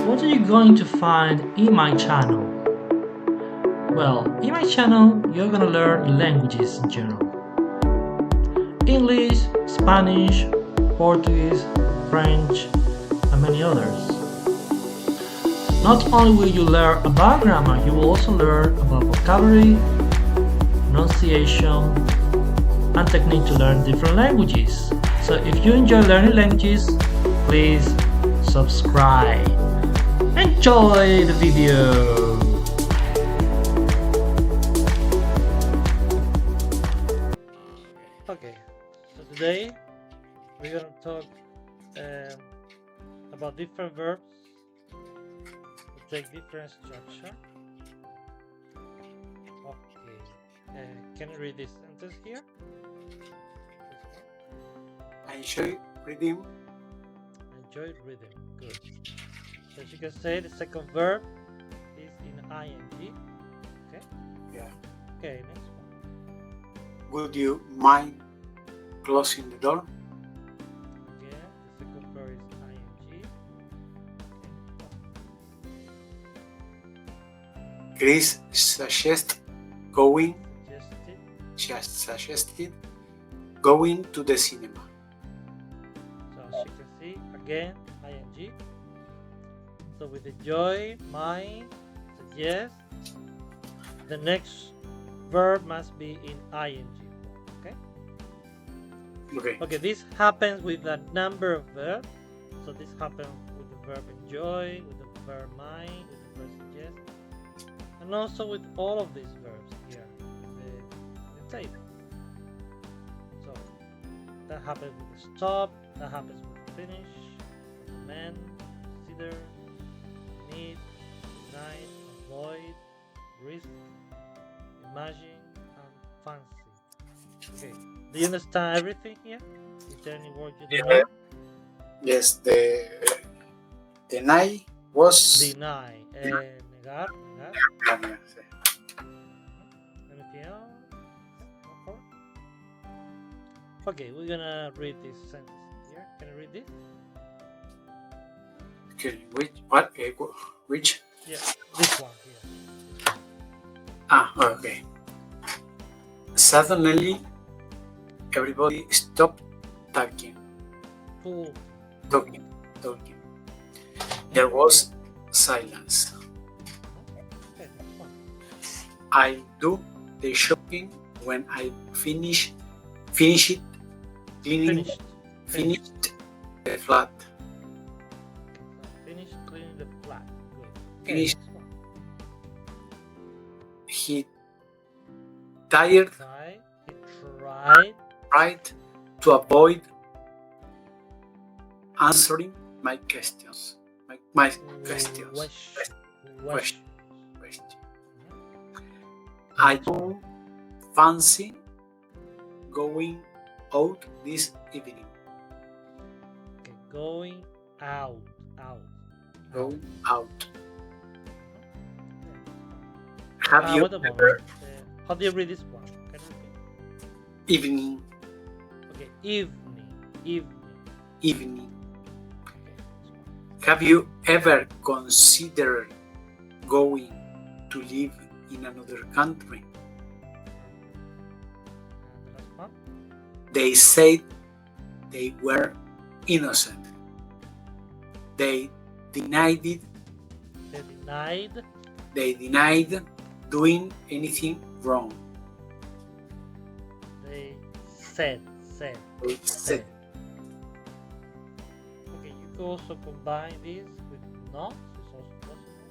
what are you going to find in my channel? Well, in my channel, you're gonna learn languages in general. English, Spanish, Portuguese, French, and many others. Not only will you learn about grammar, you will also learn about vocabulary, pronunciation, and technique to learn different languages. So if you enjoy learning languages, please subscribe. Enjoy the video! Okay, so today we're gonna talk about different verbs that take different structure. Okay, can you read this sentence here? I enjoy reading. Enjoy reading. Good. So as you can say, the second verb is in ing. Okay. Yeah. Okay. Next one. Would you mind closing the door? Again, the second verb is ing. Okay. Chris suggested going to the cinema. So as you can see, again, ing. So with the joy, mind, suggest, the next verb must be in ing form. Okay. Okay. Okay. This happens with a number of verbs. So this happens with the verb enjoy, with the verb mind, with the verb suggest, and also with all of these verbs here in the table. So that happens with the stop, that happens with the finish, recommend, consider, need, deny, avoid, risk, imagine, and fancy. Okay, do you understand everything here? Is there any word you don't know? Yes, the deny was Deny, negar. Anything else? No problem. Okay, we're gonna read this sentence here. Can you read this? Okay, which? Yeah, this one here. Okay. Suddenly, everybody stopped talking. Full. Talking. There was silence. Okay, next one. I do the shopping when I finish it cleaning. Finished the flat. Finish cleaning the flat. Good. Okay, Finished. next one. He tired. He tried To avoid answering my questions. My questions. Question. I don't fancy going out this evening. Okay, going out. Going out. Have you Wait a moment. ever How do you read this one? Can you repeat? evening? Okay, evening. Evening. Okay, this one. Have you ever considered going to live in another country? And the last one. They said they were innocent. They denied it. They denied. They denied doing anything wrong. They said. They said. Okay, you can also combine this with not. It's also possible.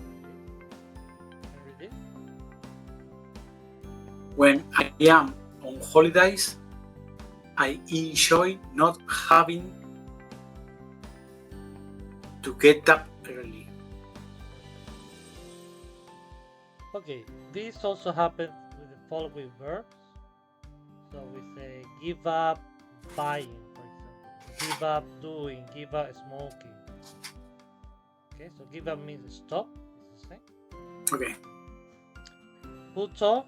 Can you read it? When I am on holidays, I enjoy not having to get up early. Okay, this also happens with the following verbs. So we say give up buying, for example. Give up doing, give up smoking. Okay, so give up means stop. It's the same. Okay. Put off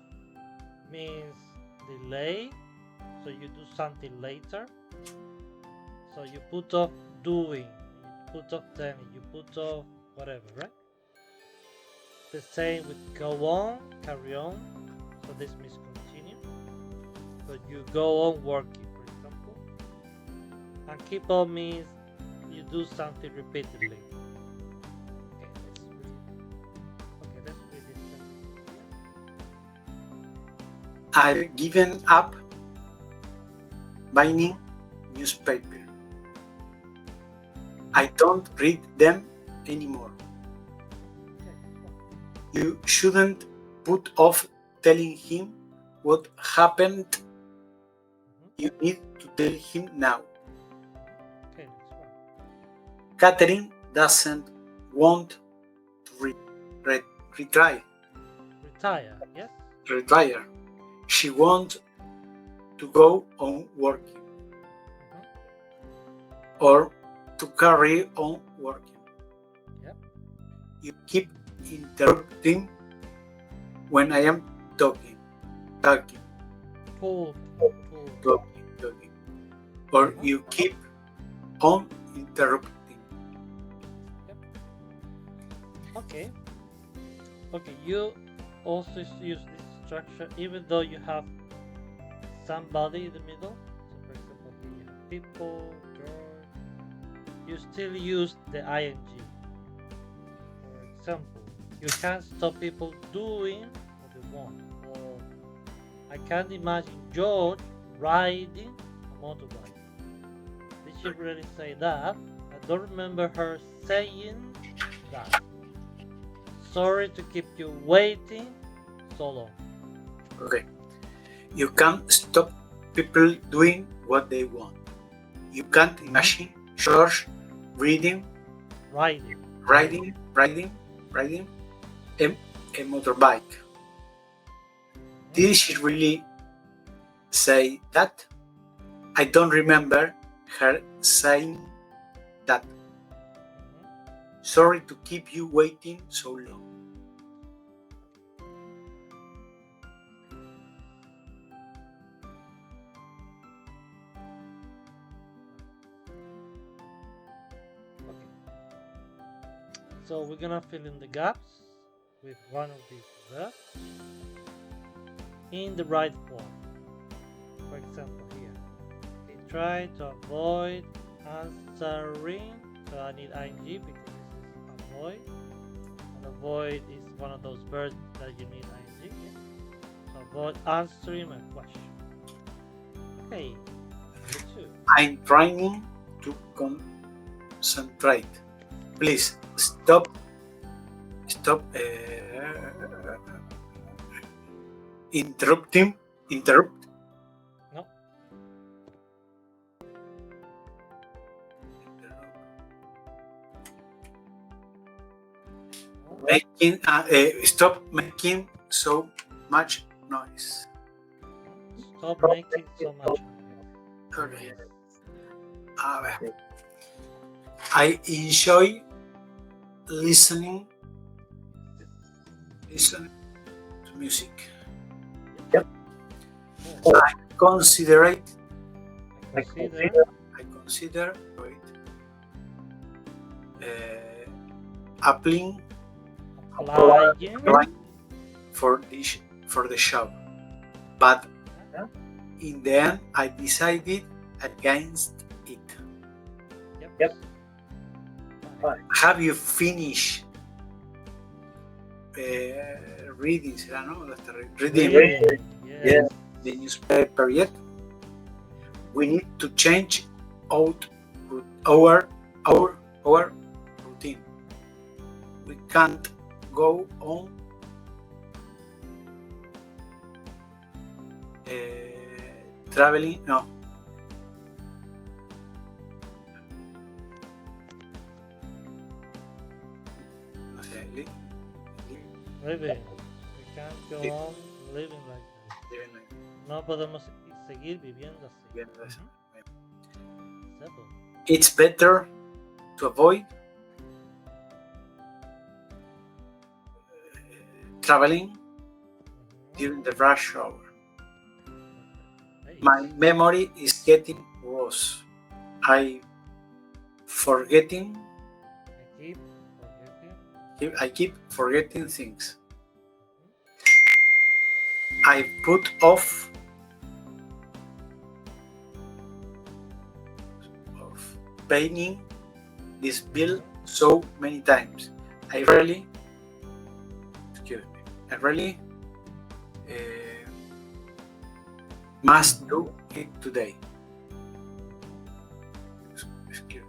means delay. So you do something later. So you put off doing, you put off telling, you put off whatever, right? The same with go on, carry on. So this means continue. So you go on working, for example. And keep on means you do something repeatedly. Let's read this sentence here. I've given up buying newspaper. I don't read them anymore. You shouldn't put off telling him what happened. You need to tell him now. Okay, next one. Catherine doesn't want to retire. Yes? Retire. She wants to go on working or to carry on working. Yep. You keep interrupting when I am talking. Or you keep on interrupting. Yep. Okay. Okay, you also use this structure even though you have somebody in the middle. So for example, here you have people, George. You still use the ing. For example, you can't stop people doing what they want. Or I can't imagine George riding a motorbike. Did she really say that? I don't remember her saying that. Sorry to keep you waiting so long. Okay. You can't stop people doing what they want. You can't imagine George riding a motorbike. Did she really say that? I don't remember her saying that. Sorry to keep you waiting so long. So we're gonna fill in the gaps with one of these verbs in the right form. For example, here, he tried to avoid answering. So I need ing because this is avoid. And avoid is one of those verbs that you need ing. Yeah? So avoid answering my question. Okay, number 2. I'm trying to concentrate. Please stop interrupt. No. Stop making so much noise. Stop making so much noise. Okay. I enjoy listening to music. Yep. I consider applying for the job, but in the end I decided against it. Yep. Have you finished reading? Reading Yes. the newspaper yet? We need to change out our routine. We can't go on traveling. No. Living. We can't go on living like this. No podemos seguir viviendo así. Simple. It's better to avoid traveling during the rush hour. My memory is getting worse. I keep forgetting I keep forgetting things. I put off paying this bill so many times. I really must do it today. Excuse me.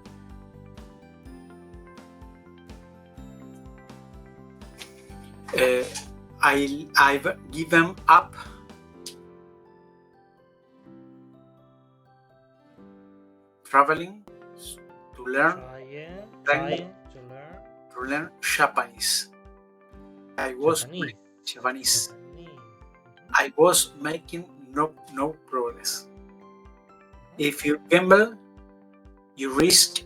I've given up traveling to learn trying to learn Japanese. I was Japanese. I was making no progress. If you gamble, you risk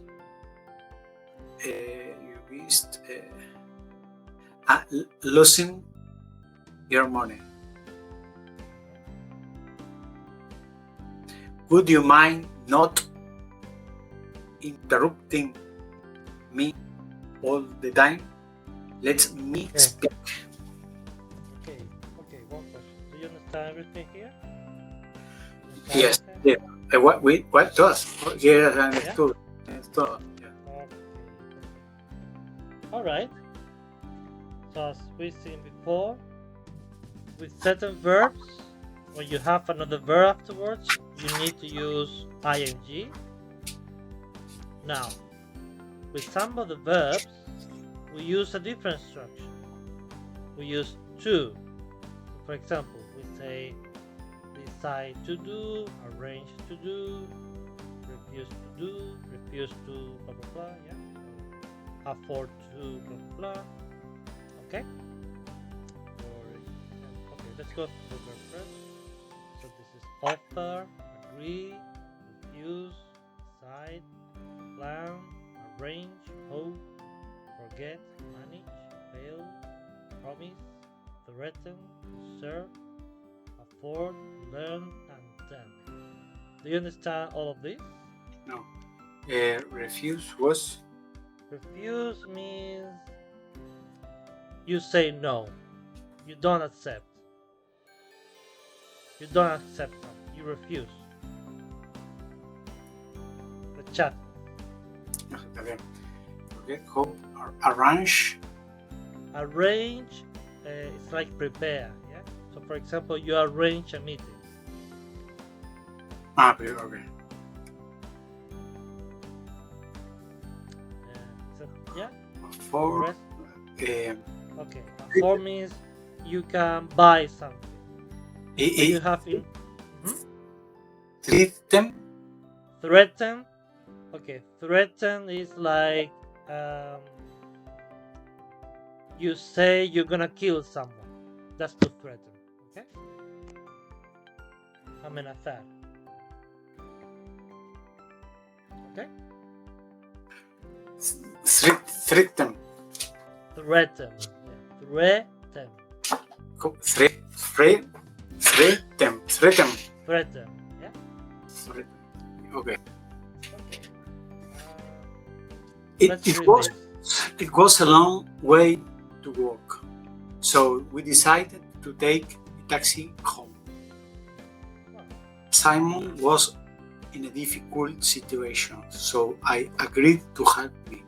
losing your money. Would you mind not interrupting me all the time? Let me speak. Okay, one question. Do you understand everything here? Yes. Yeah. What does? Yes, I understood. Okay. Alright. So as we've seen before, with certain verbs, when you have another verb afterwards, you need to use ing. Now, with some of the verbs, we use a different structure. We use to. For example, we say decide to do, arrange to do, refuse to blah blah blah, yeah. Afford to blah blah blah. Okay? Okay, let's go to the verb first. So this is offer, agree, refuse, decide, plan, arrange, hope, forget, manage, fail, promise, threaten, serve, afford, learn, and tempt. Do you understand all of this? No. Refuse was? Refuse means you say no. You don't accept. You don't accept something. You refuse. The chat. Okay. Hope or arrange. Arrange it's like prepare, yeah? So for example, you arrange a meeting. Okay. So, yeah? For okay. For means you can buy something. You have in threaten. Okay, threaten is like you say you're gonna kill someone. That's to threaten. Okay? Amenazar. Okay? Threaten. Threaten. Yeah. Threaten. Yeah? Okay. It was a long way to walk, so we decided to take a taxi home. Simon was in a difficult situation, so I agreed to help me.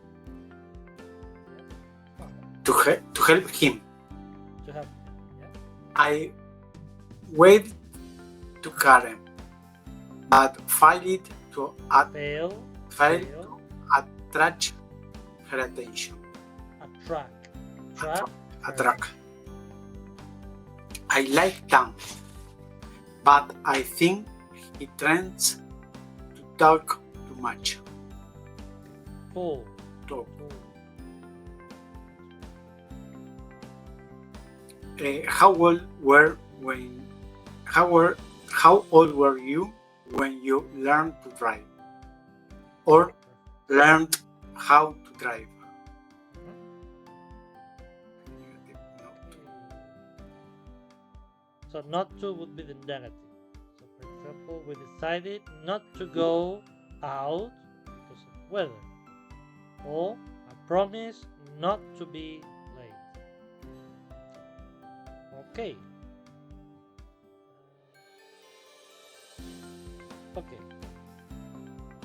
To help him. I waved to Karen, but failed to attract her attention. Attract. I like Tom, but I think he tends to talk too much. Talk. How old were you when you learned to drive, or learned how to drive? So not to would be the negative. So for example, we decided not to go out because of weather, or I promise not to be Okay. Okay.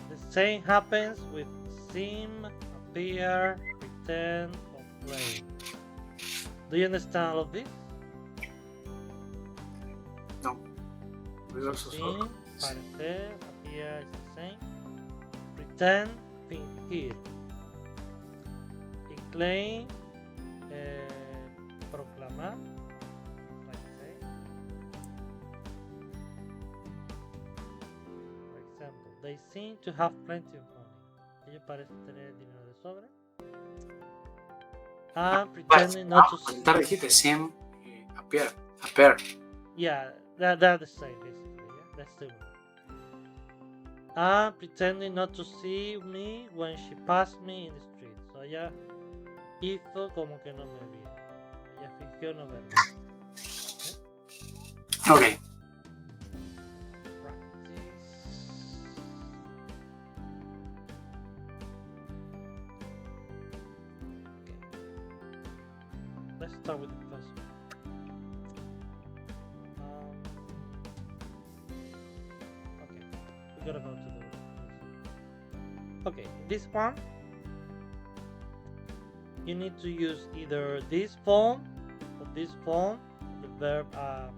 The same happens with seem, appear, pretend, or play. Do you understand all of this? No. We So also saw seem, parecer, appear is the same. Pretend, fingir. Y claim, proclamar, like say. For example, they seem to have plenty of money. Ellos parecen tener dinero de sobra. I'm pretending not to see. consultar dijiste seem, appear. Yeah, they're the same basically. Yeah, that's the one. I'm pretending not to see me when she passed me in the street. So ella hizo como que no me vio. Ella fingió no verme. Okay. Let's start with the first one. Okay, we gotta go to the. Okay, this one, you need to use either this form or this form, the verb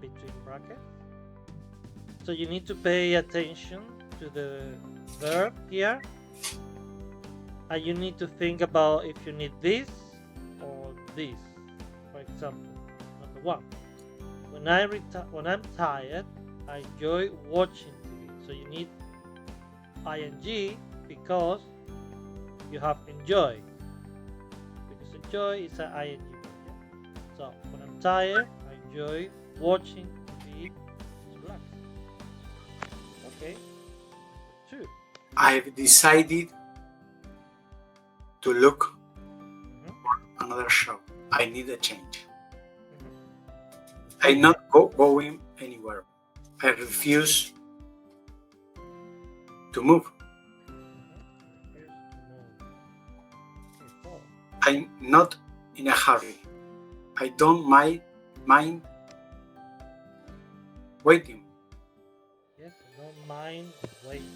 between brackets. So you need to pay attention to the verb here, and you need to think about if you need this or this. For example, number one, when I'm tired, I enjoy watching TV. So you need ing because you have enjoy. Because enjoy is an ing. Yeah? So when I'm tired, I enjoy watching TV. Relax. Okay. Two. I've decided to look for another show. I need a change. I'm not going anywhere. I refuse to move. I'm not in a hurry. I don't mind waiting. Yes, I don't mind waiting.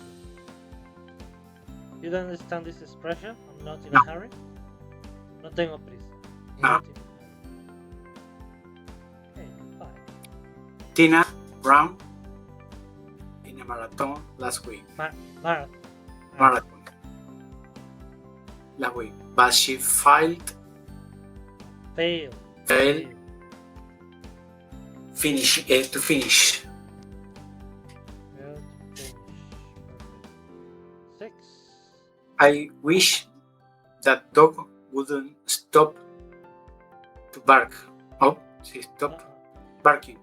You don't understand this expression? I'm not in a hurry. No tengo prisa. No. Okay, fine. Tina ran in a marathon last week. Marathon. Last week, but she failed. Fail. Finish. To finish. Fail to finish. 6. I wish that dog wouldn't stop to bark. Oh, she stopped barking.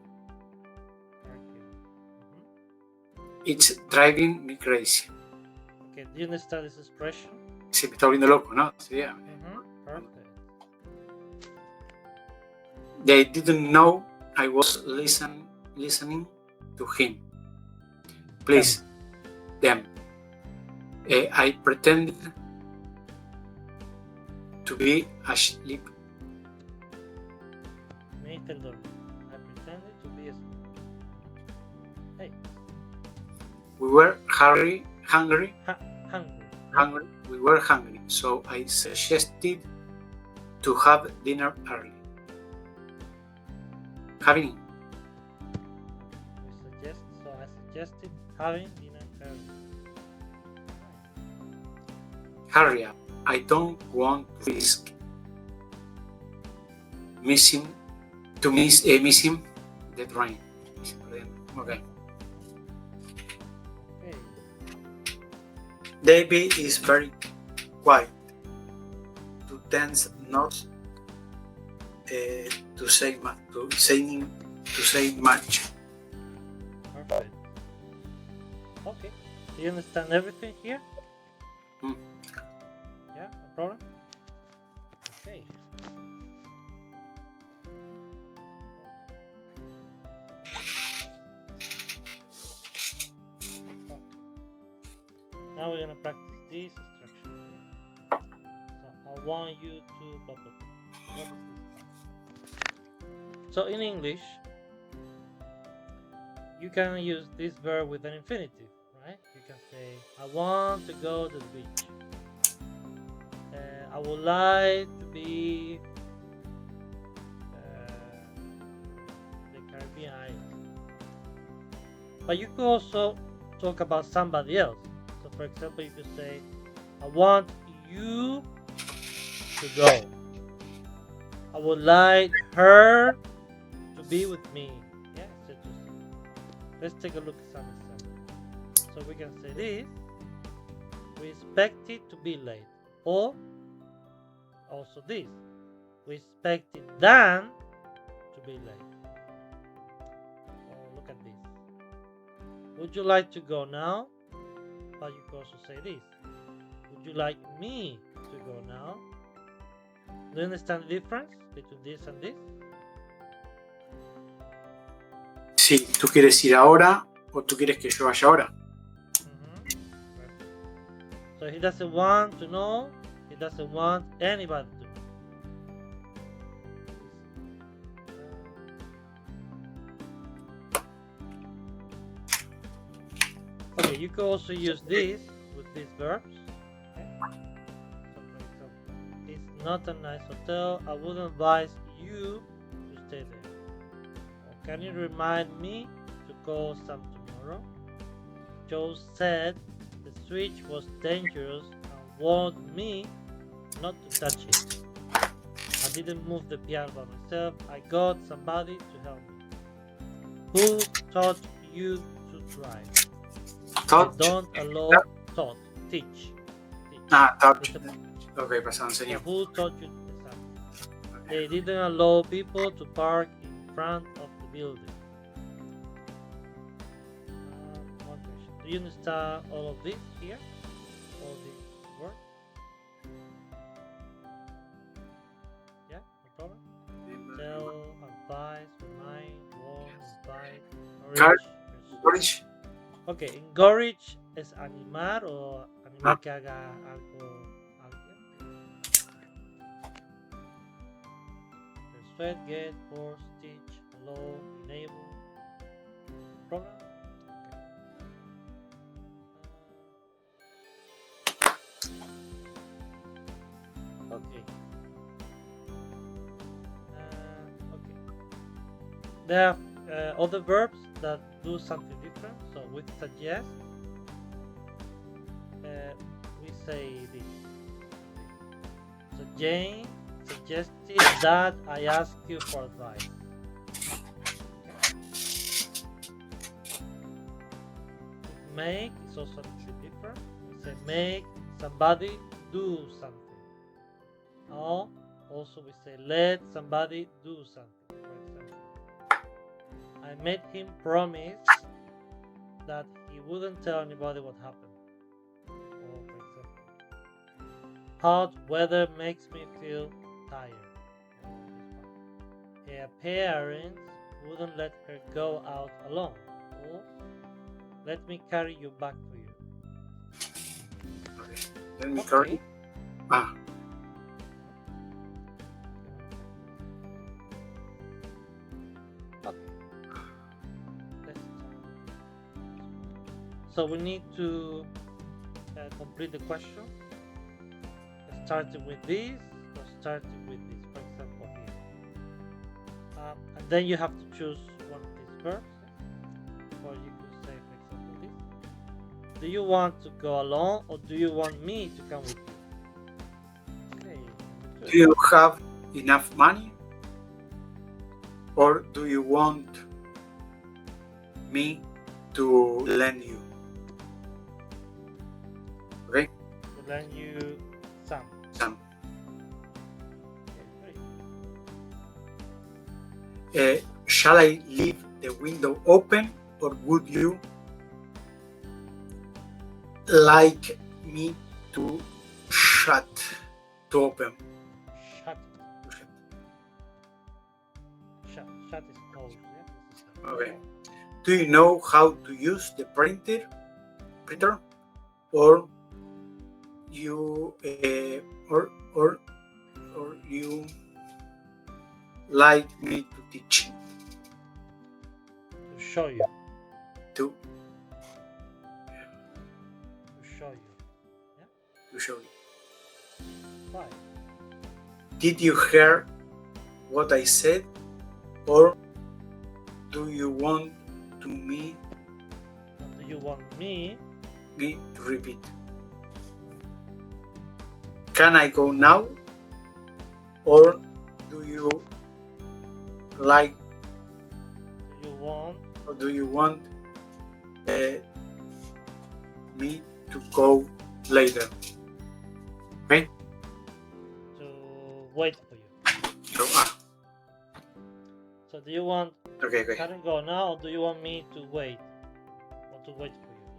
It's driving me crazy. Okay, do you understand this expression? Se me está volviendo loco, ¿no? Sí, yeah. Perfect. They didn't know I was listening to him. Please, them. I pretended to be asleep. Me hice el dormir. I pretended to be asleep. Hey. We were hungry. Hungry. We were hungry, so I suggested to have dinner early. I suggested having dinner early. Hurry up. I don't want to risk missing the train. Okay. David is very quiet. Too tense not to say much. Perfect. Okay. Do you understand everything here? Yeah, no problem. Okay. Now we're gonna practice this instruction. So I want you to blah, blah, blah. What is this? So in English, you can use this verb with an infinitive, right? You can say, I want to go to the beach. I would like to be the Caribbean islands. But you could also talk about somebody else. So for example, you could say, I want you to go. I would like her to be with me. Yeah, it's interesting. Let's take a look at some examples. So we can say this. We expect it to be late. Or also this. We expect it Dan to be late. Oh, look at this. Would you like to go now? But you can also say this. Would you like me to go now? Do you understand the difference between this and this? Sí, ¿tú quieres ir ahora o tú quieres que yo vaya ahora? So he doesn't want to know, he doesn't want anybody to know. Okay, you can also use this with these verbs. Okay. So for example, it's not a nice hotel, I wouldn't advise you to stay there. Or can you remind me to call Sam tomorrow? Joe said the switch was dangerous and warned me not to touch it. I didn't move the piano by myself, I got somebody to help me. Who taught you to drive? Touch. Don't allow taught. Teach. Touch. Okay, pasado enseñó. Who taught you exactly? They didn't allow people to park in front of the building. One question. Do you understand all of this here? All these words? Yeah, no problem. Tell, advise, remind, warn, invite, Encourage. Ok, encourage es animar o animar que haga algo alguien. Persuade, get, force, teach, allow, enable. Problem? Okay. Okay. There are other verbs that do something different. So with suggest, we say this. So Jane suggested that I ask you for advice. With make is also a little different. We say make somebody do something. Or also we say let somebody do something. For example, I made him promise that he wouldn't tell anybody what happened. Or for example, hot weather makes me feel tired. Her parents wouldn't let her go out alone. Or let me carry you back for you. Okay. Let me carry. So we need to complete the question, starting with this or starting with this, for example here. And then you have to choose one of these verbs, or you could say, for example, this. Do you want to go alone or do you want me to come with you? Okay. Do you have enough money? Or do you want me to lend you? Okay? To lend you some. Okay, shall I leave the window open or would you like me to open? Shut is closed, yeah? Okay. Do you know how to use the printer? Or you or you like me to teach? To show you. to show you. Yeah? to show you. 5. Did you hear what I said, or do you want me Do you want me? to repeat? Can I go now, or do you like, Do you want? or do you want me to go later? Okay. To wait for you. So So do you want? okay. Can I go now, or do you want me to wait? Or to wait for you?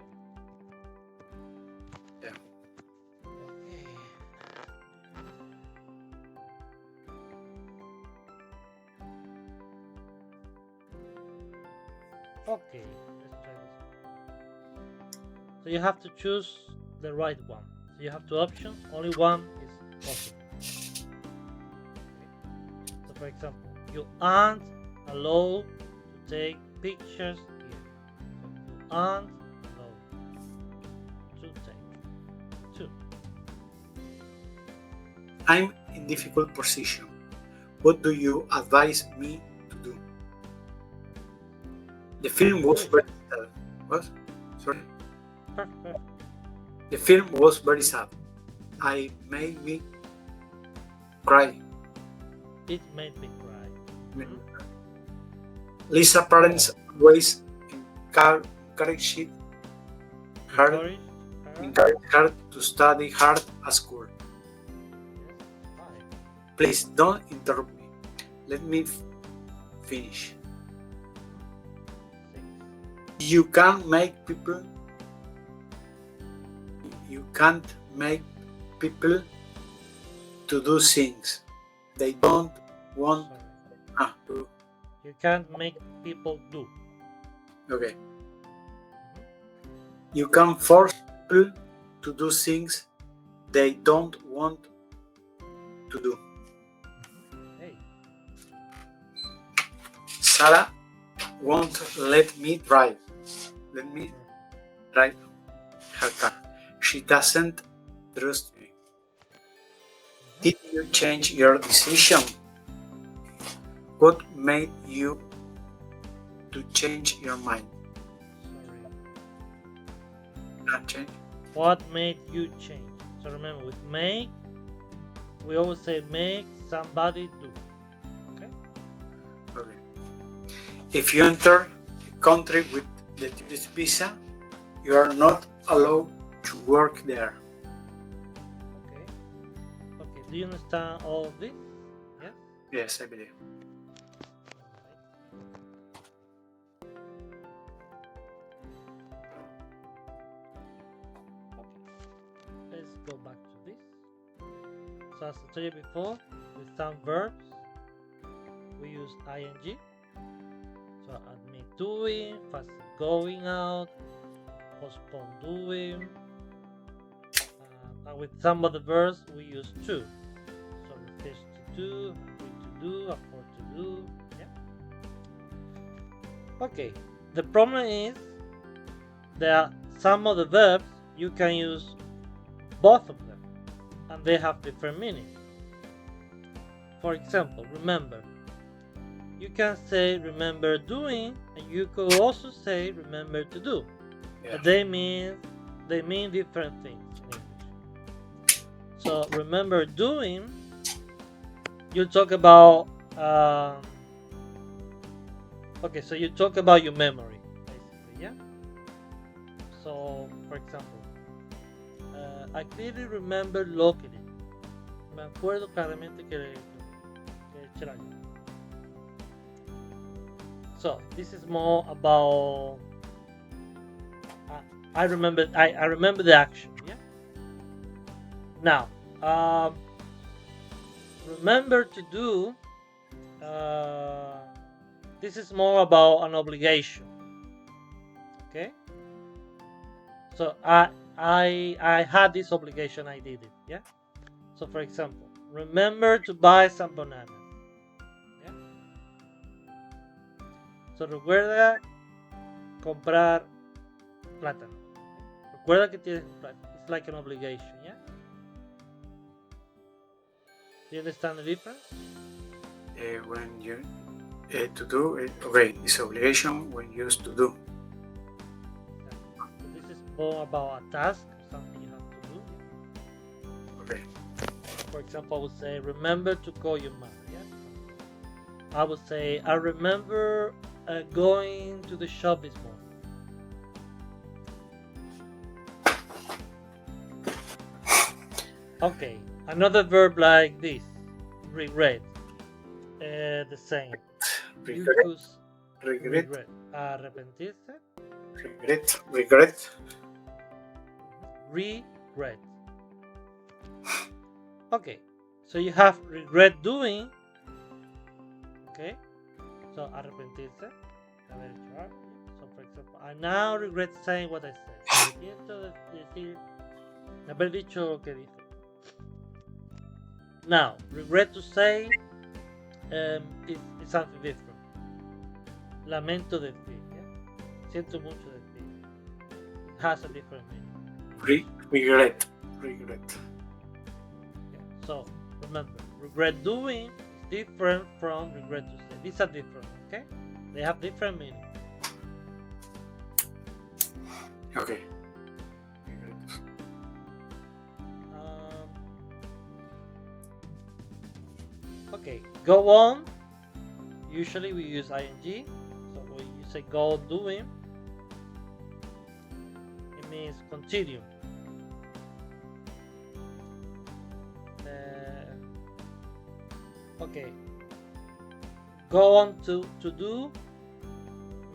Yeah. Okay, let's try this. So you have to choose the right one. So you have two options. Only one is possible. Okay. So for example, you aren't allowed to take pictures here. So you aren't allowed to take two. I'm in difficult position. What do you advise me to do? The film was very sad. What? Sorry. Perfect. The film was very sad. It made me cry. It made me cry. Mhm. Lisa parents always encouraged her to study hard at school. Yes. 5. Please don't interrupt me. Let me finish. 6. You can't make people to do things they don't want to. You can't make people do. Okay. You can force people to do things they don't want to do. Hey. Sarah won't let me drive. Let me drive her car. She doesn't trust me. Did you change your decision? What made you to change your mind? Change. What made you change? So remember, with make, we always say make somebody do. Okay? Okay. If you enter a country with the tourist visa, you are not allowed to work there. Okay. Okay. Do you understand all of this? Yes? Yes, I believe. Let's go back to this. So as I told you before, with some verbs, we use ing. So admit doing, fast going out, postpone doing. And with some of the verbs, we use to. So refuse to do, agree to do, afford to do. Yeah. Okay. The problem is that some of the verbs you can use both of them, and they have different meanings. For example, remember. You can say remember doing, and you could also say remember to do. Yeah. But they mean different things in English. So remember doing, you talk about okay, so you talk about your memory, basically, yeah. So for example, I clearly remember locally. Me acuerdo claramente que c'era yo. So this is more about I remember the action. Yeah. Now, remember to do. This is more about an obligation. Okay. So I had this obligation. I did it. Yeah. So for example, remember to buy some bananas. Yeah. So recuerda comprar plátano. Recuerda que tienes que comprar. It's like an obligation, yeah? Do you understand the difference? When you to do it, okay, it's obligation when used to do. So this is more about a task, something you have to do. Okay. For example, I would say, remember to call your mother. Yeah? I would say, I remember going to the shop this morning. Okay, another verb like this, regret. The same. Regret. Regret. Arrepentirse. Regret. Regret. Okay, so you have regret doing. Okay, so arrepentirse. Haber hecho algo. So for example, I now regret saying what I said. Arrepiento de haber dicho lo que dije. Now, regret to say is something different. Lamento decir. Yeah? Siento mucho decir. It has a different meaning. Regret. Yeah. So remember, regret doing is different from regret to say. These are different, okay? They have different meaning. Okay. Okay, go on. Usually we use ing. So when you say go on doing, it means continue. Okay, go on to do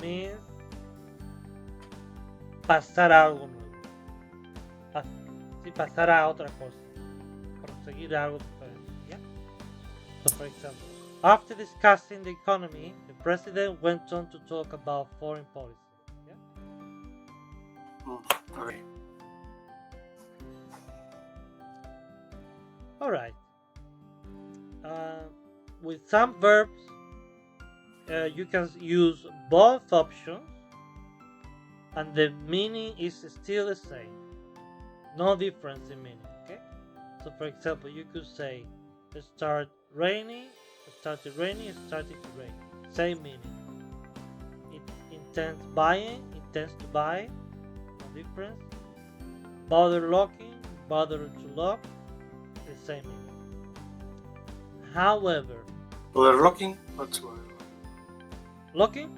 means pasar a algo nuevo. Sí, pasar a otra cosa. Conseguir algo diferente. ¿Ya? So for example, after discussing the economy, the president went on to talk about foreign policy. Yeah? Okay. All right. With some verbs, you can use both options, and the meaning is still the same. No difference in meaning. Okay. So, for example, you could say, "It started raining," "It started raining," "It started to rain." Same meaning. It intends buying, intends to buy. No difference. Bother locking, bother to lock. The same meaning. However, Bother locking? What's locking?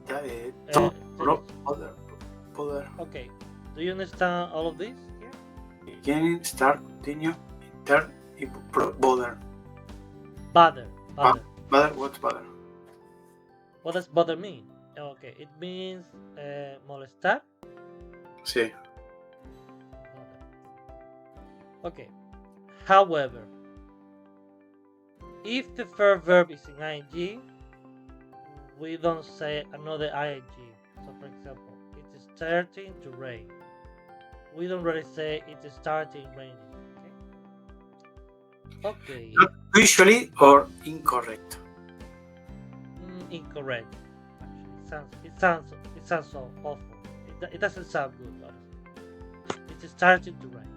Yeah, bother. Okay. Do you understand all of this? Yeah. Beginning, start, continue, intern, bother. Bother. Bother, what's bother? What does bother mean? Okay, it means molestar. Sí. Okay. However, if the first verb is in ing, we don't say another ing. So, for example, it is starting to rain. We don't really say it is starting raining. Okay. Not usually or incorrect. Incorrect. Actually, it sounds so awful. It doesn't sound good, honestly. It is starting to rain.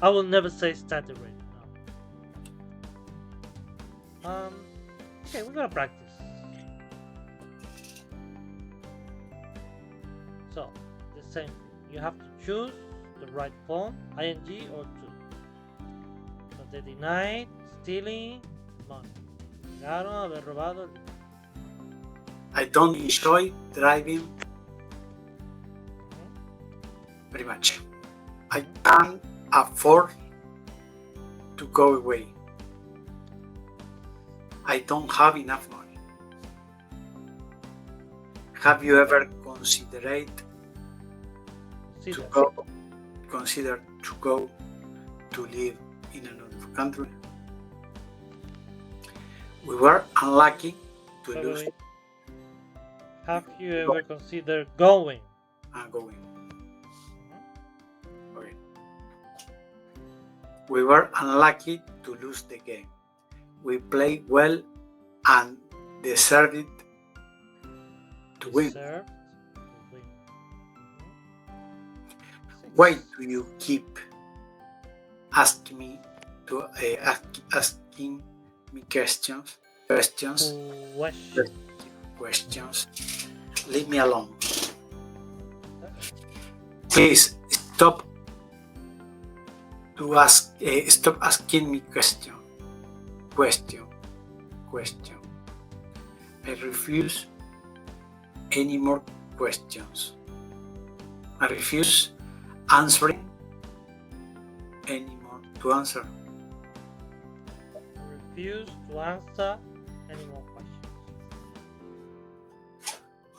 I will never say started raining. No. Okay, we're gonna practice. So the same thing. You have to choose the right form, ing or to. So they denied stealing money. Negaron haber robado. I don't enjoy driving very much. I can't afford to go away. I don't have enough money. Have you ever considered to go to live in another country? We were unlucky to lose. Have you ever considered going? Going. Okay. We were unlucky to lose the game. We played well and deserved it to win. Why do you keep asking me to asking me questions? Questions. Leave me alone. Please stop stop asking me question. I refuse any more questions. I refuse answering any more to answer. Refuse to answer any more questions.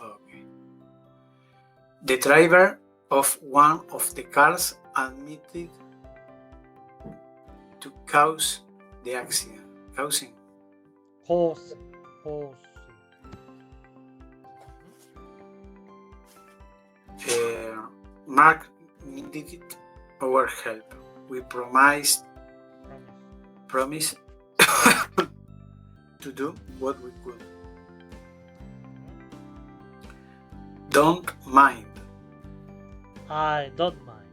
Okay. The driver of one of the cars admitted to cause the accident. Causing. Mark needed our help. We promised to do what we could. Don't mind. I don't mind.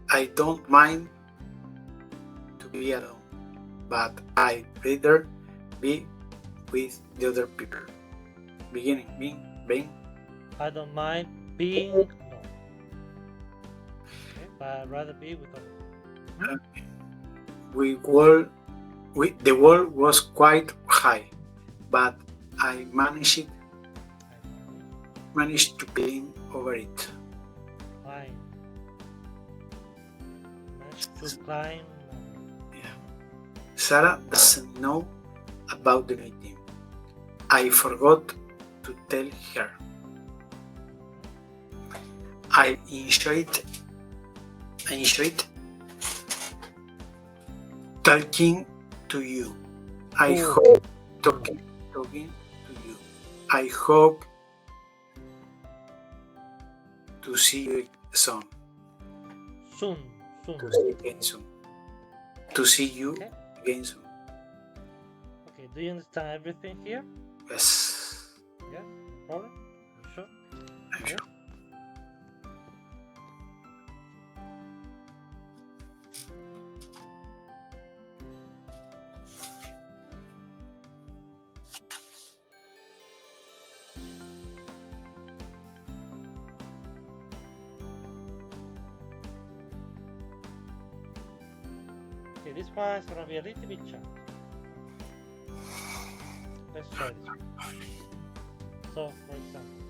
I don't mind to be alone, but I'd rather be with the other people. Being. I don't mind being alone. Okay, but I'd rather be with other people. The wall was quite high, but I managed to climb over it. Climb. Managed to climb. Yeah. Sarah doesn't know about the meeting. I forgot to tell her. I enjoyed talking to you. I hope talking to you. I hope to see you soon. Soon. To see you again soon. To see you again soon. Okay, do you understand everything here? Yes. Yeah, no problem? You sure? I'm sure. Okay, this one is gonna be a little bit challenging. Let's try this one. So, for example,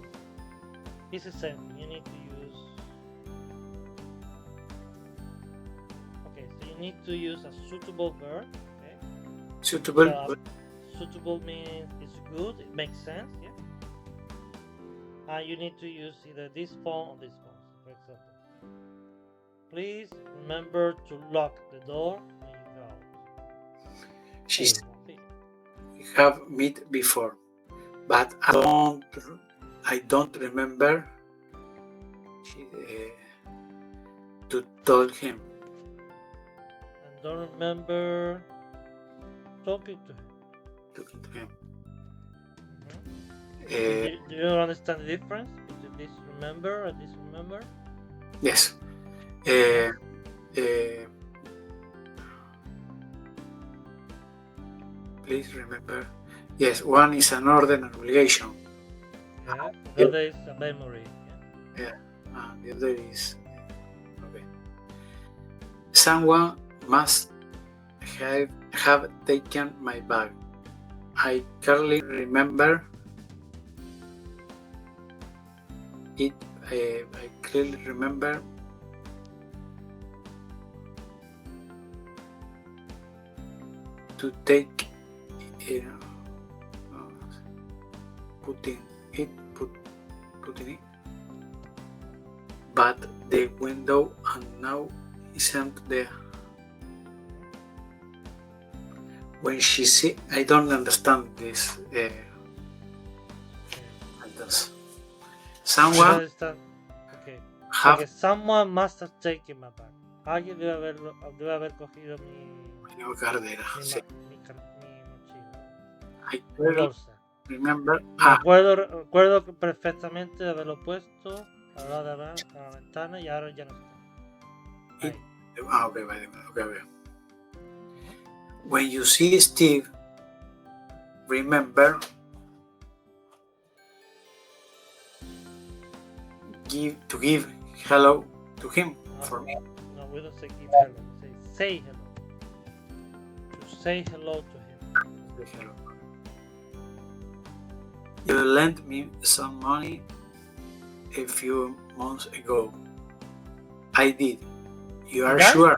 this is something you need to use. Okay, so you need to use a suitable verb. Okay. Suitable. So, suitable means it's good. It makes sense. Yeah. And you need to use either this form or this form. So for example, please remember to lock the door when you go out. We have met before, but I don't remember to tell him. And don't remember talking to him. Do you understand the difference between this remember and this remember? Yes. Please remember. Yes, one is an order and obligation. Yeah. The other is a memory. Yeah. The other is okay. Someone must have taken my bag. I clearly remember it. I clearly remember to take putting it, but the window and now isn't there. When she see, I don't understand this sentence. Someone someone must have taken my bag. Alguien debe haber cogido mi cartera. Mi mochila. I remember. Recuerdo perfectamente de haberlo puesto al lado de la ventana y ahora ya no está. it. Okay, by the way. Okay. When you see Steve, remember give hello to him for me. No, we don't say give hello. We say hello. To say hello to him. Say hello. You lent me some money a few months ago. I did. You are sure?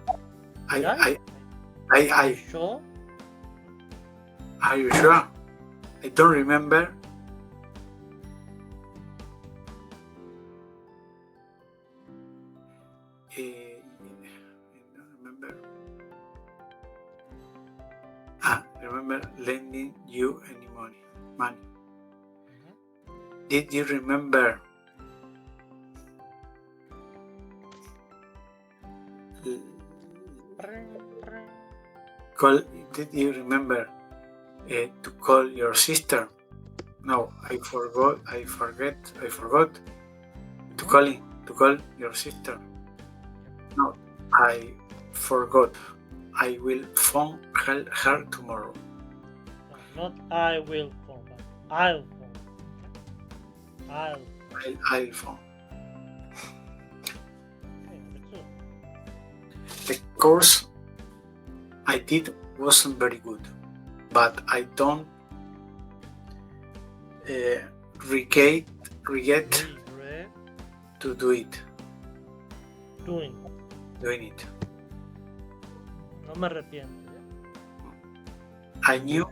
Are you sure? Are you sure? I don't remember. I don't remember. Remember lending you any money. Did you remember did you remember to call your sister? No, I forgot to call your sister. No, I forgot. I will phone her tomorrow. No, not I will phone, but I'll phone. I'll phone. Okay, number 2. The course I did wasn't very good, but I don't regret to do it. Doing it. No me arrepiento. I knew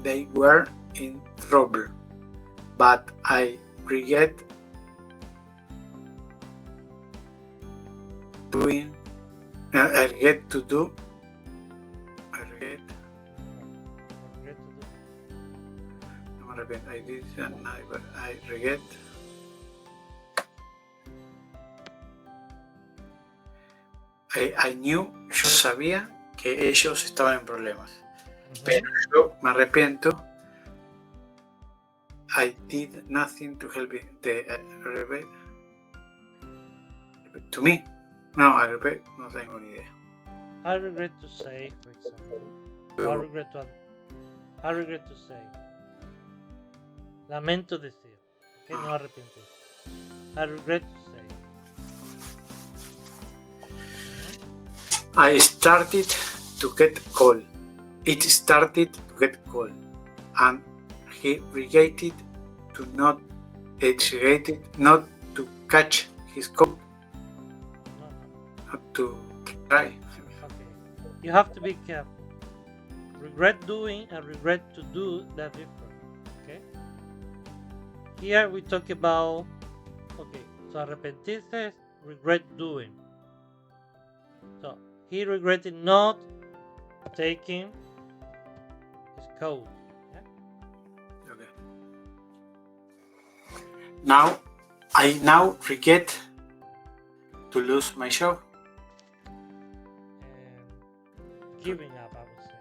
they were in trouble, but I regret doing. I regret to do. No me arrepiento. I did and I regret. I knew, yo sabía que ellos estaban en problemas, pero yo me arrepiento. I did nothing to help to me. No, I regret, no tengo ni idea. I regret to say, for example, I regret to say, lamento decir, que no arrepentir. I regret to say. I started to get cold. It started to get cold, and he regretted not to catch his cold. Not to try. Okay, you have to be careful. Regret doing and regret to do, they're different. Okay. Here we talk about. Okay, so arrepentirse is regret doing. So he regretted not taking his coat. Yeah? Okay. I now regret to lose my job. Giving up, I would say.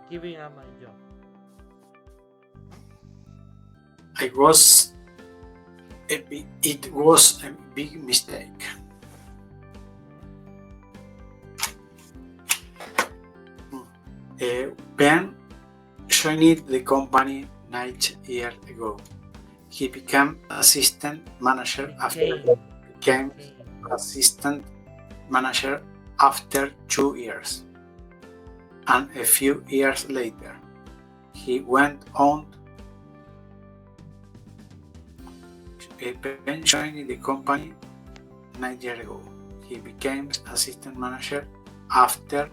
Giving up my job. It was a big mistake. Ben joined the company 9 years ago. He became assistant manager after 2 years. And a few years later, he went on. Ben joined the company 9 years ago. He became assistant manager after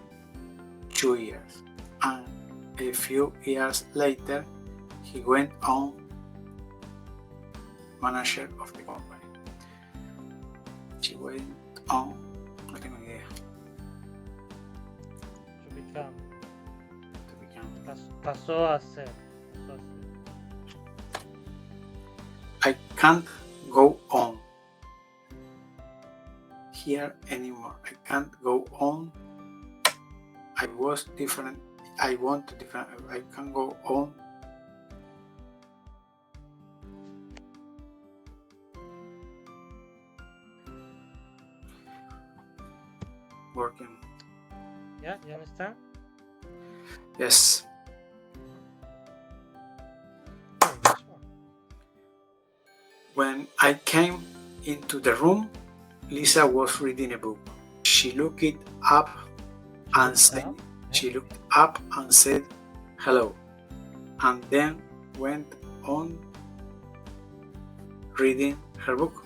2 years. And a few years later, he went on manager of the company. She went on, no tengo ni idea. To become. Pasó a ser. I can't go on here anymore. I can't go on. I was different. I want to different. I can't go on. working. Yeah, you understand? Yes. Oh, this one. When I came into the room, Lisa was reading a book. She looked up and said, Yeah. she looked up and said hello, and then went on reading her book.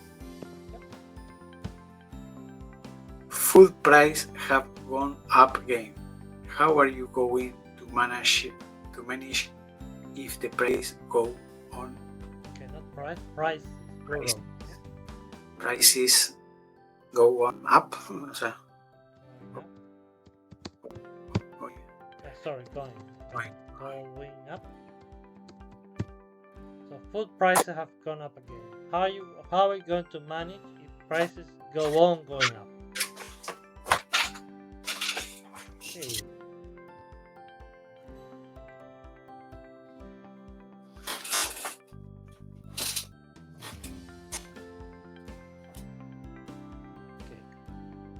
Food prices have gone up again. How are you going to manage if the price go on? Okay, not price. Price. Plural. Prices go on up. O sea, Sorry, going up. So food prices have gone up again. How are you going to manage if prices go on going up? Okay. Okay.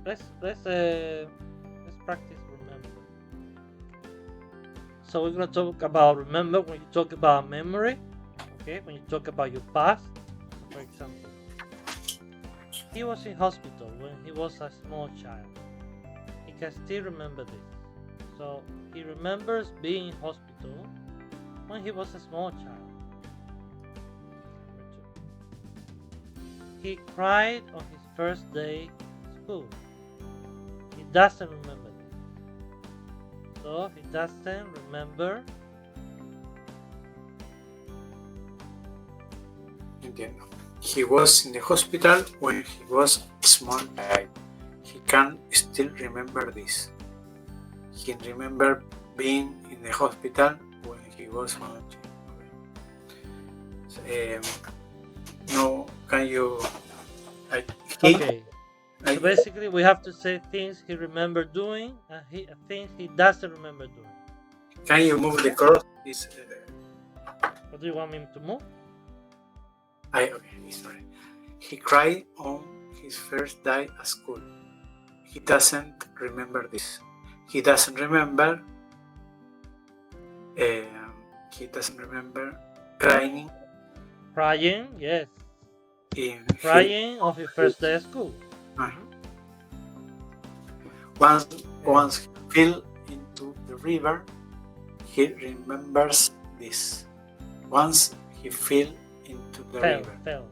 Let's practice remember. So we're gonna talk about remember when you talk about memory. Okay, when you talk about your past. For example, he was in hospital when he was a small child. He can still remember this. So he remembers being in hospital when he was a small child. He cried on his first day at school. He doesn't remember this. So he doesn't remember. Entiendo. He was in the hospital when he was a small child. He can still remember this. He remember being in the hospital when he was small child. No, can you? Okay. So basically, we have to say things he remember doing and things he doesn't remember doing. Can you move the cross? What do you want me to move? Okay, sorry. He cried on his first day at school. He doesn't remember this. He doesn't remember. He doesn't remember crying. Crying, yes. Crying on his first day at school. Once he fell into the river, he remembers this. Once he fell into the river. Fell.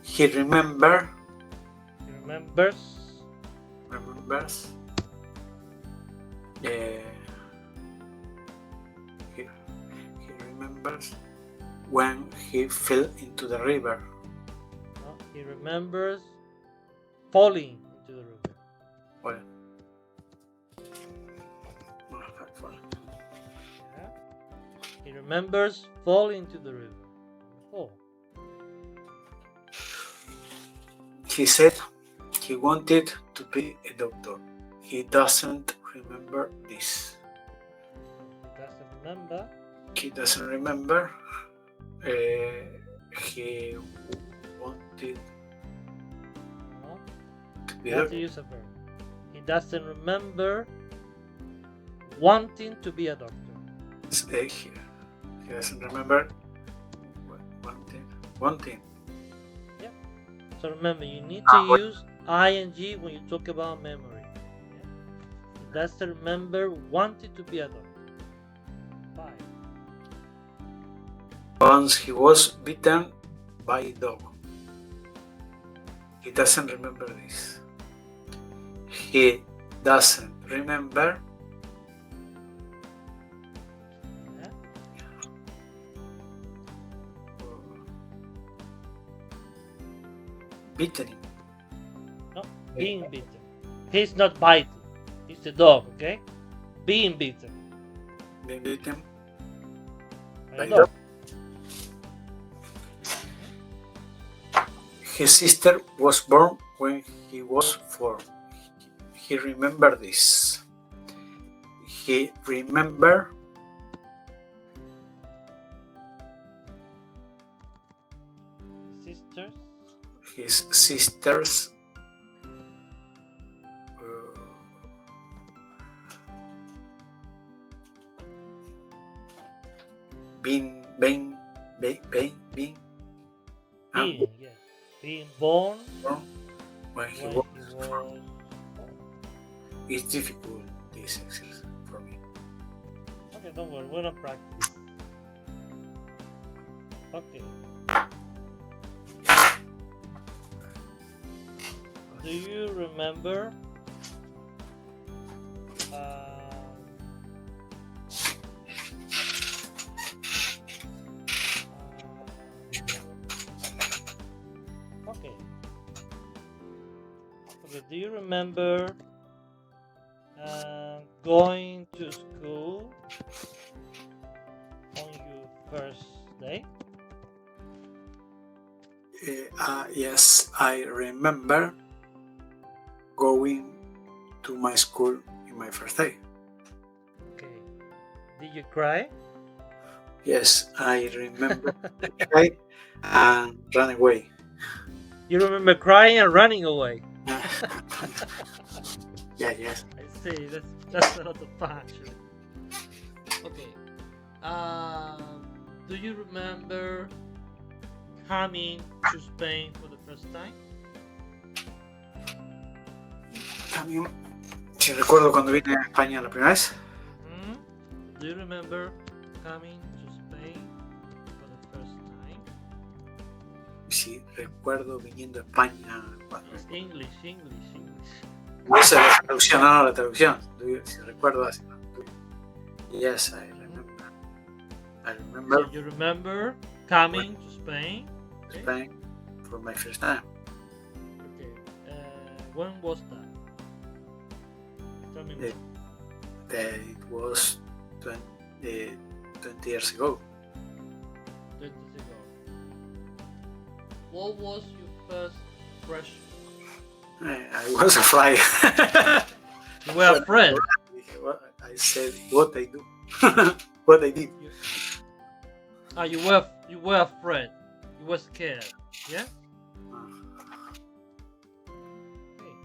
He remembers. He remembers when he fell into the river. No, he remembers falling into the river. Well, yeah. He remembers falling into the river. Oh. He said he wanted to be a doctor. He doesn't remember this. He doesn't remember. He wanted to be a doctor. Use a verb. He doesn't remember wanting to be a doctor. He doesn't remember wanting. Yeah. So remember, you need to use ing when you talk about memory. Yeah? He doesn't remember wanting to be a doctor. 5. Once he was bitten by a dog. He doesn't remember this. He doesn't remember. Yeah. Bitten. No, being bitten. He's not biting. He's the dog, okay? Being bitten. Being bitten by a dog. His sister was born when he was 4. He remembered this. He remembered his sister's being Yes. Being born born when he when was he was born. born. It's difficult, this exercise for me. Okay, don't worry, we're not practice. Okay. Do you remember okay. Okay, do you remember going to school on your first day? Yes, I remember going to my school in my first day. Okay. Did you cry? Yes, I remember I cried and ran away. You remember crying and running away? Yeah, yes. I see. That's a lot of fun, actually. Okay. Do you remember coming to Spain for the first time? También, si recuerdo cuando vine a España la primera vez. Do you remember coming to Spain for the first time? Sí, recuerdo viniendo a España. It's English. No sé la traducción, no, la traducción. Si recuerdo así. Yes, I remember. I remember So you remember coming to Spain? Okay. Spain for my first time. Okay. When was that? Tell me more. It was 20 years ago. 20 years ago. What was your first impression? I was afraid. You were afraid. I said what I do, what I did. You were afraid. You were scared. Yeah. Okay.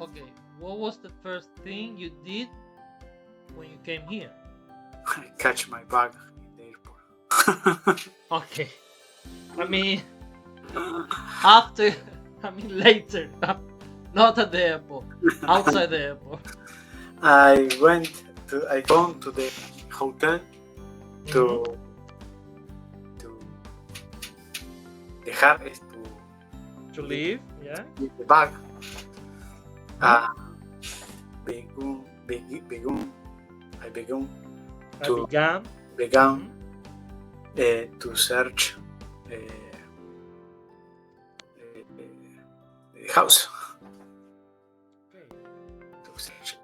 Okay. What was the first thing you did when you came here? I catch my bag in the airport. Okay. I mean, after. I mean, later. Not at the airport. Outside the airport. I gone to the hotel to dejar To leave. Yeah. the bag. I began to search the house. Okay. To search.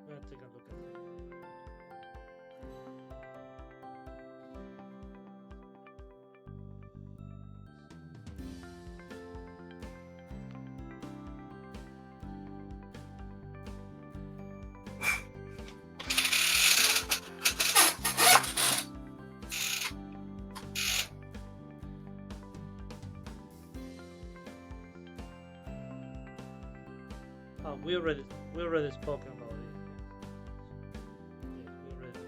Let's take a look at it. Oh, we already spoken about it. Yes, we already.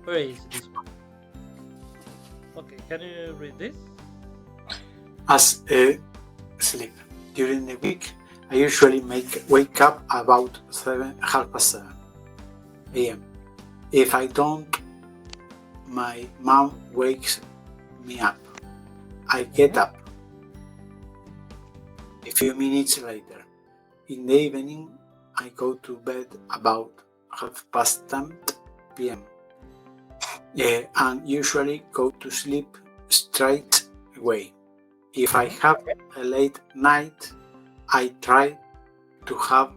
Very easy, this one. Okay, can you read this? As sleep. During the week, I usually wake up about 7:30 a.m. If I don't, my mom wakes me up. I get up a few minutes later. In the evening, I go to bed about 10:30 p.m. And usually go to sleep straight away. If I have a late night, I try to have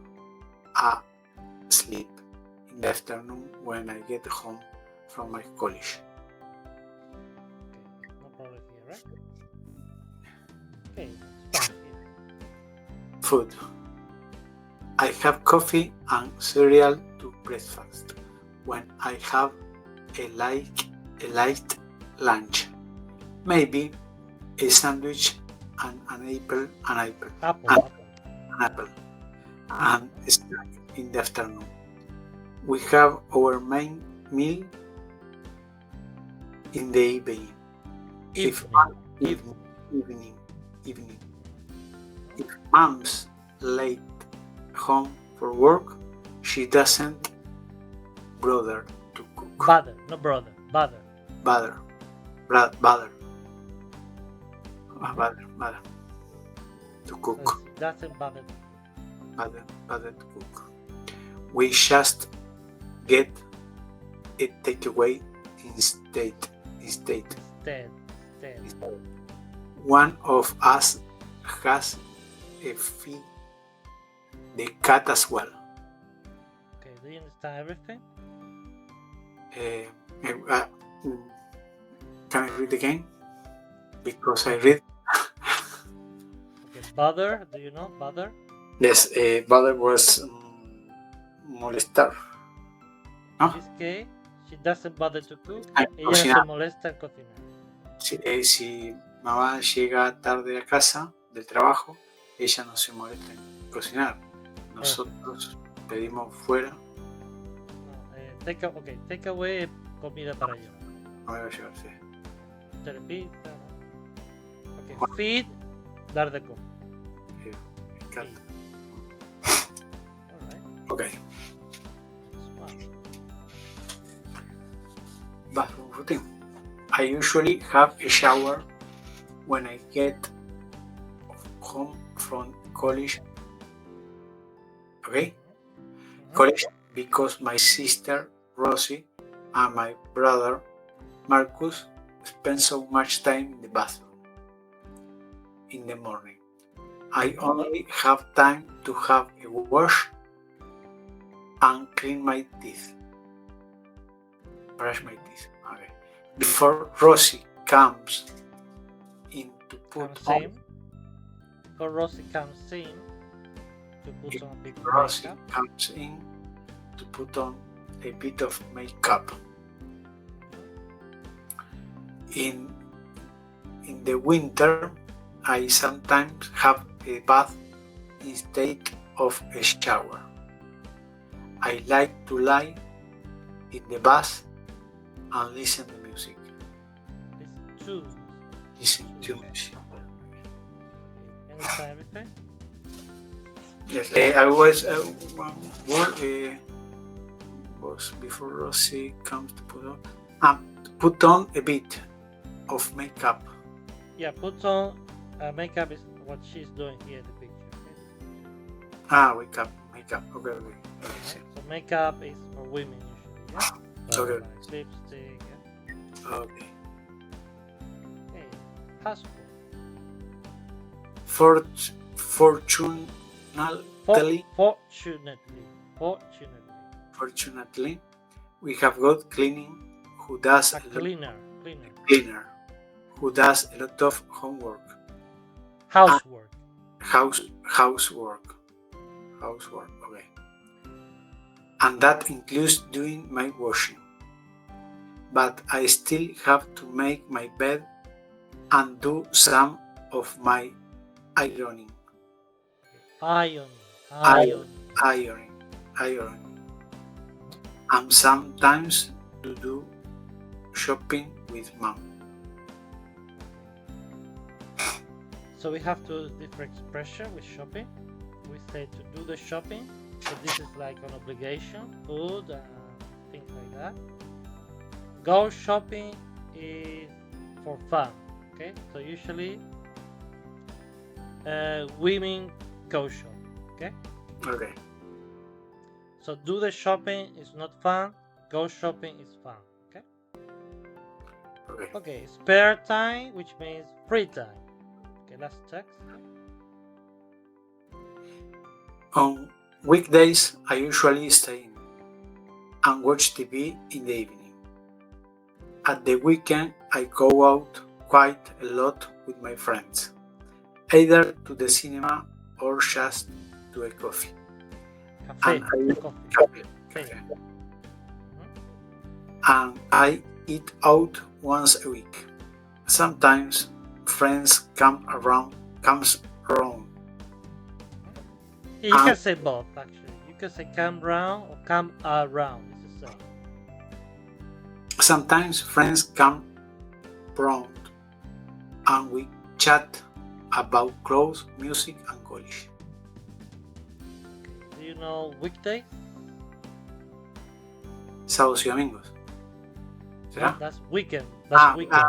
a sleep in the afternoon when I get home from my college. Okay, no problem here, right? Okay, start here. Food. I have coffee and cereal to breakfast. When I have a light lunch, maybe a sandwich and an apple, and a snack in the afternoon. We have our main meal in the evening. Evening. If mom's late home for work, she doesn't bother to cook. Bother, no brother, bother. Bother to cook. Doesn't bother. Bother to cook. We just get a takeaway instead. One of us has a feed the cat as well. Okay, do you understand everything? Can I read again? Because I read. Okay, bother, do you know bother? Yes, bother was molestar. ¿No? In this case, she doesn't bother to cook. Ella cocinar. se molesta en cocinar. Si mamá llega tarde a casa del trabajo, ella no se molesta en cocinar. Nosotros pedimos fuera. No, take away comida para llevar. Para llevar, sí. Pizza, ¿no? Okay, feed, dar de comer. Me encanta. Alright. Okay. Bathroom routine. I usually have a shower when I get home from college. Okay? College, because my sister Rosie and my brother Marcus spend so much time in the bathroom in the morning. I only have time to have a wash and clean my teeth. Brush my teeth. Okay. Before Rosie comes in to put on. Before Rosie comes in to put on a bit of Rosie makeup. comes in to put on a bit of makeup. In the winter, I sometimes have a bath instead of a shower. I like to lie in the bath and listen to music. Listen to music. Understand everything? Yes, I was was before Rosie comes to put on a bit of makeup. Yeah, put on makeup is what she's doing here in the picture. Okay? Makeup. Okay. So makeup is for women usually. Yeah? Okay. Like lipstick. Yeah? Okay. Okay. Housework. Fortunately, we have got cleaning who does a cleaner who does a lot of homework. Housework. Housework. Okay. And that includes doing my washing. But I still have to make my bed and do some of my ironing. And sometimes to do shopping with mom. So we have two different expressions with shopping. We say to do the shopping, so this is like an obligation, food and things like that. Go shopping is for fun, okay? So usually women go shopping, okay? Okay. So do the shopping is not fun, go shopping is fun, okay? Okay. Okay, spare time, which means free time. Okay, let's text. On weekdays, I usually stay in and watch TV in the evening. At the weekend, I go out quite a lot with my friends, either to the cinema or just to a coffee. Cafe, And coffee. Cafe. And I eat out once a week. Sometimes friends comes around. Yeah, you can say both actually. You can say come round or come around. It's the same. Sometimes friends come round and we chat about clothes, music and college. Do you know weekdays? Sábados y domingos. ¿Será? That's weekend. That's weekend.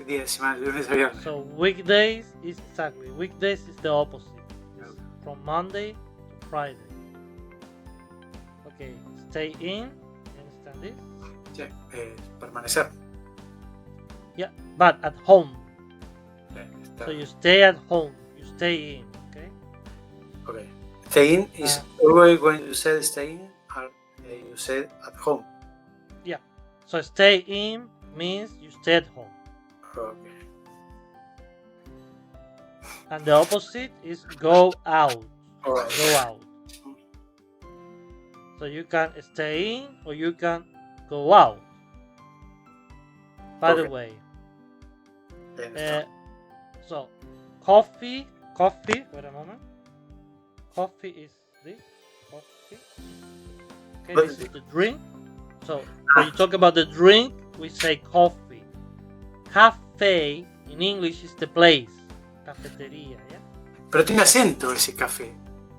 Día de semana, lunes a viernes. So weekdays is exactly. Weekdays is the opposite. It's from Monday to Friday. Okay, stay in. You understand this? Sí, permanecer. Yeah, but at home. Estar. So you stay at home. You stay in. Okay. Okay. Stay in is always when you say stay in, you say at home. Yeah. So stay in means you stay at home. Okay. And the opposite is go out. All right. Go out. So you can stay in or you can go out. By the way, so coffee, wait a moment. Coffee is this, coffee. Okay, this is the drink. So when you talk about the drink, we say coffee. Cafe in English is the place. Cafeteria, yeah? Pero tiene acento ese café.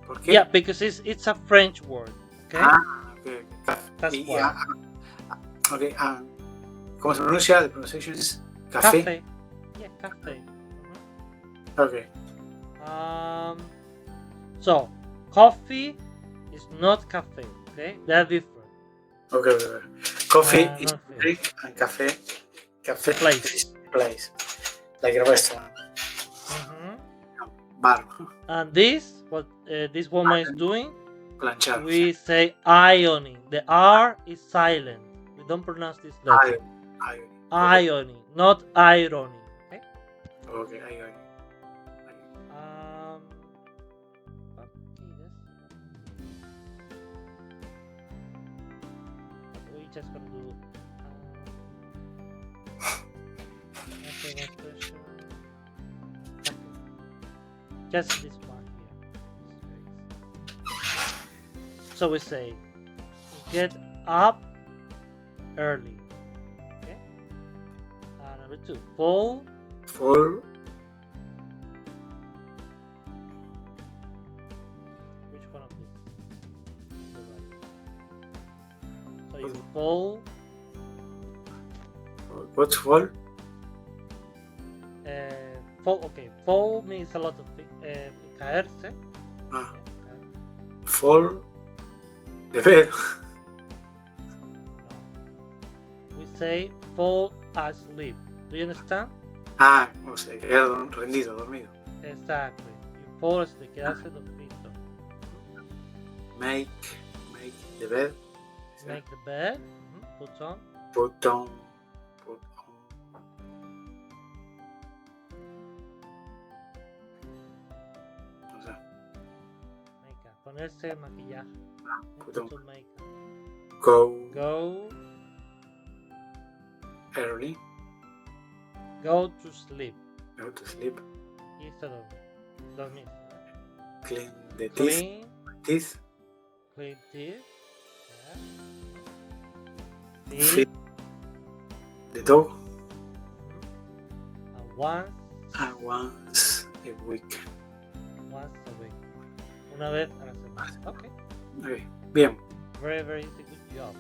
¿Por qué? Yeah, because it's a French word. Okay? Okay. That's why. Okay. ¿Cómo se pronuncia? The pronunciation is café. Cafe. Yeah, cafe. Okay. So coffee is not cafe. Okay, they're different. Okay. Coffee is not drink and cafe Place. is place. Like a restaurant. Bar. And this, what this woman is doing, Planchar. we say ironing. The R is silent. We don't pronounce this letter. Ironing, not irony. Okay. Okay, ironing. We just gonna do. Just this one here. So we say, get up early. Okay. Number 2, fall. Fall. Which one of these? So you fall. What's fall? Fall. Okay. Fall means a lot of things. Caerse. Fall. De bed. We say fall asleep. Do you understand? O sea, quedar rendido, dormido. Exactly. You fall asleep. Quedarse dormido. Make the bed. Make the bed. Put on. Put on. O sea, Makeup. Ponerse maquillaje. put on. Put makeup. Go early. Go to sleep. Go to sleep. Y está dormir. Clean the Clean teeth. Clean teeth. Feed the the dog Once a week. Once a week. Una vez a la semana. Okay. Okay. Bien. Very, very easy. Good job.